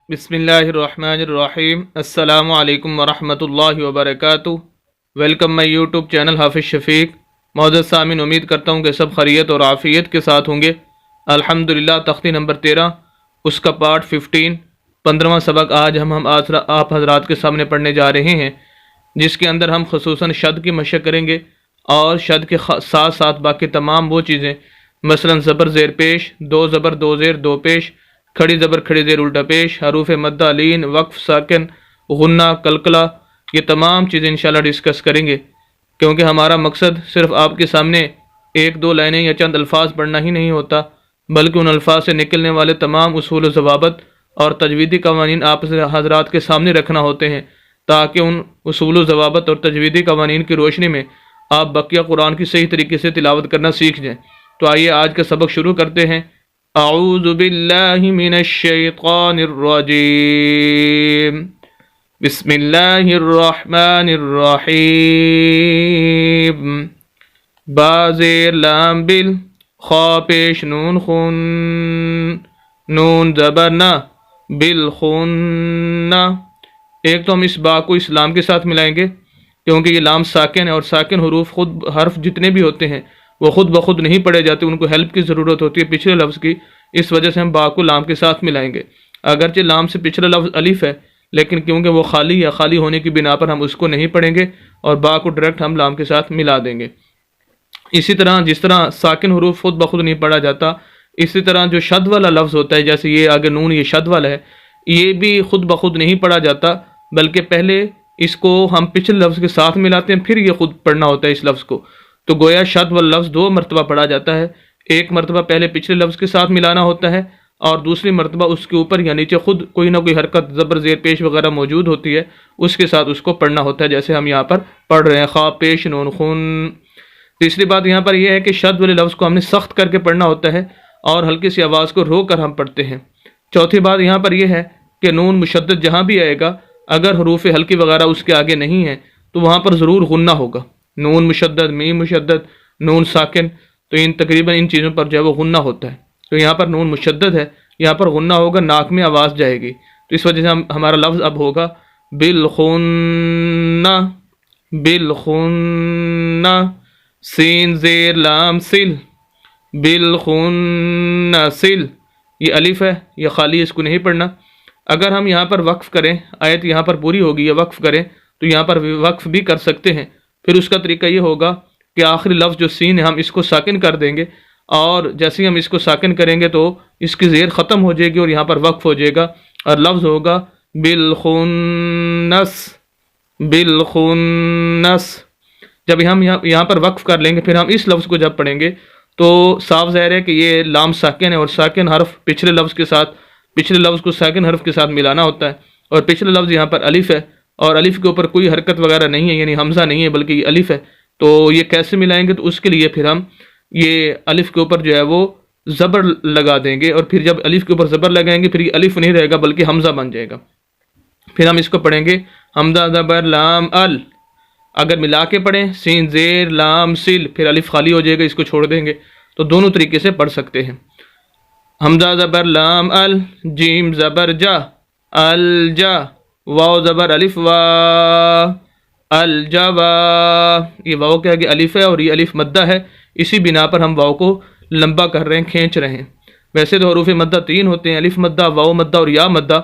बिस्मिल्लाहिर्रहमानिर्रहीम। अस्सलामु अलैकुम वरहमतुल्लाहि वबरकातुहू। वेलकम माई यूट्यूब चैनल हाफिज़ शफ़ीक। मौजूद सामीन, उम्मीद करता हूँ कि सब खैरियत और आफ़ियत के साथ होंगे। अल्हम्दुलिल्लाह, तख्ती नंबर 13 उसका पार्ट 15 15वां सबक आज हम आप हजरात के सामने पढ़ने जा रहे हैं, जिसके अंदर हम खसूसन शद की मशक करेंगे और शद के साथ साथ बाकी तमाम वो चीज़ें, मसलन ज़बर ज़ेर पेश, दो ज़बर दो ज़ेर दो पेश, खड़ी ज़बर खड़ी ज़ेर उल्टा पेश, हरूफ मद्दा लीन, वक्फ साकिन, गुन्ना, कलकला, ये तमाम चीज़ें इंशाल्लाह डिस्कस करेंगे। क्योंकि हमारा मकसद सिर्फ आपके सामने एक दो लाइनें या चंद अल्फाज पढ़ना ही नहीं होता, बल्कि उन अल्फाज से निकलने वाले तमाम उसूल ज़वाबत और तजवीदी कवानीन आप हजरात के सामने रखना होते हैं, ताकि उन उसूल ज़वाबत और तजवीदी कवानीन की रोशनी में आप बकिया कुरान की सही तरीके से तिलावत करना सीख जाएँ। तो आइए आज का सबक शुरू करते हैं। अऊज़ु बिल्लाहि मिनश शैतानिर रजीम। बिस्मिल्लाहिर रहमानिर रहीम। बाज़ेर लाम बिल, खा पेश नून खून, नून ज़बर ना, बिल खून्ना। एक तो हम इस बा को इस्लाम के साथ मिलाएंगे, क्योंकि ये लाम साकिन है और साकिन हरूफ खुद हर्फ जितने भी होते हैं वो खुद ब खुद नहीं पढ़े जाते, उनको हेल्प की ज़रूरत होती है पिछले लफ्ज़ की। इस वजह से हम बा को लाम के साथ मिलाएंगे। अगरचे लाम से पिछला लफ्ज़ अलिफ है, लेकिन क्योंकि वो खाली या खाली होने की बिना पर हम उसको नहीं पढ़ेंगे और बा को डायरेक्ट हम लाम के साथ मिला देंगे। इसी तरह जिस तरह साकिन हरूफ खुद ब खुद नहीं पढ़ा जाता, इसी तरह जो शद वाला लफ्ज़ होता है, जैसे ये आगे नून, ये शद वाला है, ये भी खुद ब खुद नहीं पढ़ा जाता, बल्कि पहले इसको हम पिछले लफ्ज़ के साथ मिलाते हैं, फिर ये खुद पढ़ना होता है इस लफ्ज़ को। तो गोया शद वाला लफ्ज़ दो मरतबा पढ़ा जाता है। एक मरतबा पहले पिछले लफ्ज़ के साथ मिलाना होता है और दूसरी मरतबा उसके ऊपर या नीचे खुद कोई ना कोई हरकत ज़बर ज़ेर पेश वगैरह मौजूद होती है, उसके साथ उसको पढ़ना होता है, जैसे हम यहाँ पर पढ़ रहे हैं, खा पेश नून खून। तीसरी बात यहाँ पर यह है कि शद वाले लफ्ज़ को हमने सख्त करके पढ़ना होता है और हल्की सी आवाज़ को रोक कर हम पढ़ते हैं। चौथी बात यहाँ पर यह है कि नून मुशद्दद जहाँ भी आएगा, अगर हरूफ हल्की वगैरह उसके आगे नहीं है तो वहाँ पर ज़रूर गुन्ना होगा। नून मुशद्दद, मीम मुशद्दद, नून साकिन, तो इन तकरीबन इन चीज़ों पर जो है वो गुन्ना होता है। तो यहाँ पर नून मुशद्दद है, यहाँ पर गुन्ना होगा, नाक में आवाज़ जाएगी। तो इस वजह से हमारा लफ्ज़ अब होगा बिल खुन्ना, बिल खुन्ना, सीन ज़ेर लाम सिल, बिल खुन्ना सिल। ये अलिफ है, ये खाली, इसको नहीं पढ़ना। अगर हम यहाँ पर वक्फ़ करें, आयत यहाँ पर पूरी होगी, या वक्फ़ करें तो यहाँ पर वक्फ़ भी कर सकते हैं। फिर उसका तरीका ये होगा कि आखिरी लफ्ज़ जो सीन है हम इसको साकिन कर देंगे, और जैसे ही हम इसको साकिन करेंगे तो इसकी ज़ेर ख़त्म हो जाएगी और यहाँ पर वक्फ़ हो जाएगा और लफ्ज़ होगा बिल खुन्नस, बिल खुन्नस। जब हम यहाँ पर वक्फ़ कर लेंगे, फिर हम इस लफ्ज़ को जब पढ़ेंगे तो साफ ज़ाहिर है कि ये लाम साकिन है और साकिन हर्फ पिछले लफ्ज़ के साथ, पिछले लफ्ज़ को साकिन हर्फ के साथ मिलाना होता है। और पिछले लफ्ज़ यहाँ पर अलिफ है और अलिफ के ऊपर कोई हरकत वगैरह नहीं है, यानी हमज़ा नहीं है, बल्कि ये अलिफ है। तो ये कैसे मिलाएंगे? तो उसके लिए फिर हम ये अलिफ के ऊपर जो है वो ज़बर लगा देंगे, और फिर जब अलिफ के ऊपर ज़बर लगाएंगे फिर ये अलिफ नहीं रहेगा बल्कि हमज़ा बन जाएगा। फिर हम इसको पढ़ेंगे हमज़ा ज़बर लाम अल। अगर मिला के पढ़ें, सीन ज़ेर लाम सिल, फिर अलिफ खाली हो जाएगा, इसको छोड़ देंगे। तो दोनों तरीके से पढ़ सकते हैं। हमज़ा ज़बर लाम अल, जीम ज़बर जा, अल जा, वाव ज़बर अलिफ वा, अल जवा। ये वाव के आगे अलिफ है और ये अलिफ मद्दा है, इसी बिना पर हम वाव को लंबा कर रहे हैं, खींच रहे हैं। वैसे तो हरूफ मद्दा 3 होते हैं, अलिफ मद्दा, वाव मद्दा और या मद्दा।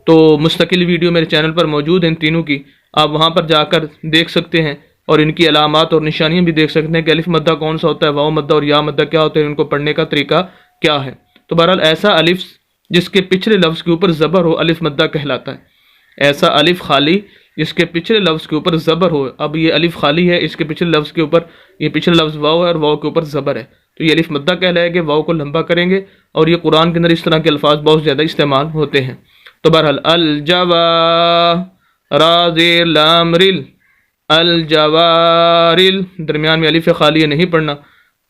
तो मुस्तकिल वीडियो मेरे चैनल पर मौजूद हैं इन तीनों की, आप वहाँ पर जाकर देख सकते हैं और इनकी अलामात और निशानियाँ भी देख सकते हैं कि अलिफ मद्दा कौन सा होता है, वाव मद्दा और या मद्दा क्या होता है, इनको पढ़ने का तरीका क्या है। तो बहरहाल ऐसा अलिफ जिसके पिछले लफ्ज़ के ऊपर ज़बर हो, अलिफ मद्दा कहलाता है। ऐसा अलिफ खाली जिसके पिछले लफ्ज़ के ऊपर ज़बर हो। अब ये अलिफ खाली है, इसके पिछले लफ्ज़ के ऊपर, ये पिछले लफ्ज़ वाव है और वाव के ऊपर ज़बर है, तो ये अलिफ मद्दा कहलाएगा। वाव को लंबा करेंगे और ये कुरान के अंदर इस तरह के अल्फाज बहुत ज़्यादा इस्तेमाल होते हैं। तो बहरहाल अल जवा, रा ज़ेर लाम रिल, अल जवारिल, दरमियान में अलिफ खाली है, नहीं पढ़ना।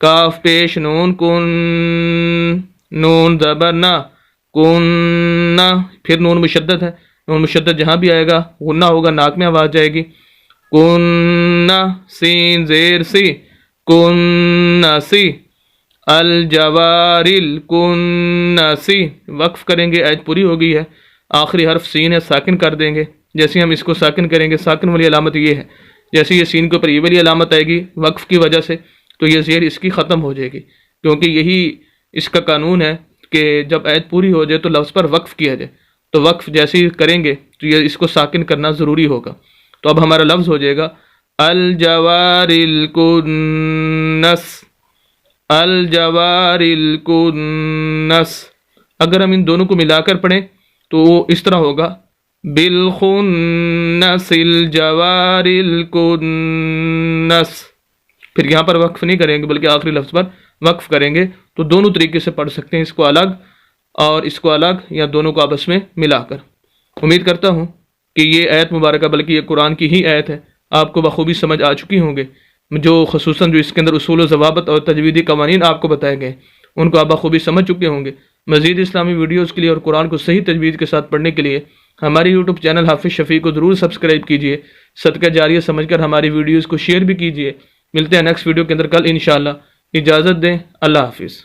काफ पेश नून कुन, नून ज़बर ना, कुन्ना, फिर नून मुशद्दद है, नून मुशद्दद जहाँ भी आएगा गुन्ना होगा, नाक में आवाज़ जाएगी। कुन्ना, सीन ज़ेर सी, कुन्ना सी, अल जवारिल कुन्ना सी। वक्फ करेंगे, आयत पूरी हो गई है। आखिरी हर्फ सीन है, साकिन कर देंगे। जैसे हम इसको साकिन करेंगे, साकिन वाली अलामत ये है, जैसे ये सीन के ऊपर ये वाली अलामत आएगी वक्फ की वजह से, तो ये ज़ेर इसकी ख़त्म हो जाएगी, क्योंकि यही इसका कानून है कि जब आयत पूरी हो जाए तो लफ्ज़ पर वक्फ किया जाए। तो वक्फ जैसे ही करेंगे तो ये इसको साकिन करना ज़रूरी होगा। तो अब हमारा लफ्ज़ हो जाएगा अल जवारिल कुन्नस, अल जवारिल कुन्नस। अगर हम इन दोनों को मिलाकर पढ़ें तो वो इस तरह होगा बिल खुन्नसिल जवारिल कुन्नस। फिर यहाँ पर वक्फ नहीं करेंगे बल्कि आखिरी लफ्ज़ पर वक्फ करेंगे। तो दोनों तरीके से पढ़ सकते हैं, इसको अलग और इसको अलग, या दोनों को आपस में मिलाकर। उम्मीद करता हूँ कि ये आयत मुबारक, बल्कि ये कुरान की ही आयत है, आपको बखूबी समझ आ चुकी होंगे। जो खसूसन जो इसके अंदर उसूल ज़वाबत और तजवीदी कवानीन आपको बताए गए उनको आप बखूबी समझ चुके होंगे। मज़ीद इस्लामी वीडियोज़ के लिए और कुरान को सही तजवीज़ के साथ पढ़ने के लिए हमारे यूट्यूब चैनल हाफिज़ शफ़ी को ज़रूर सब्सक्राइब कीजिए। सदका जारिया समझकर हमारी वीडियोज़ को शेयर भी कीजिए। मिलते हैं नेक्स्ट वीडियो के अंदर कल इंशाअल्लाह। इजाज़त दें, अल्लाह हाफिज़।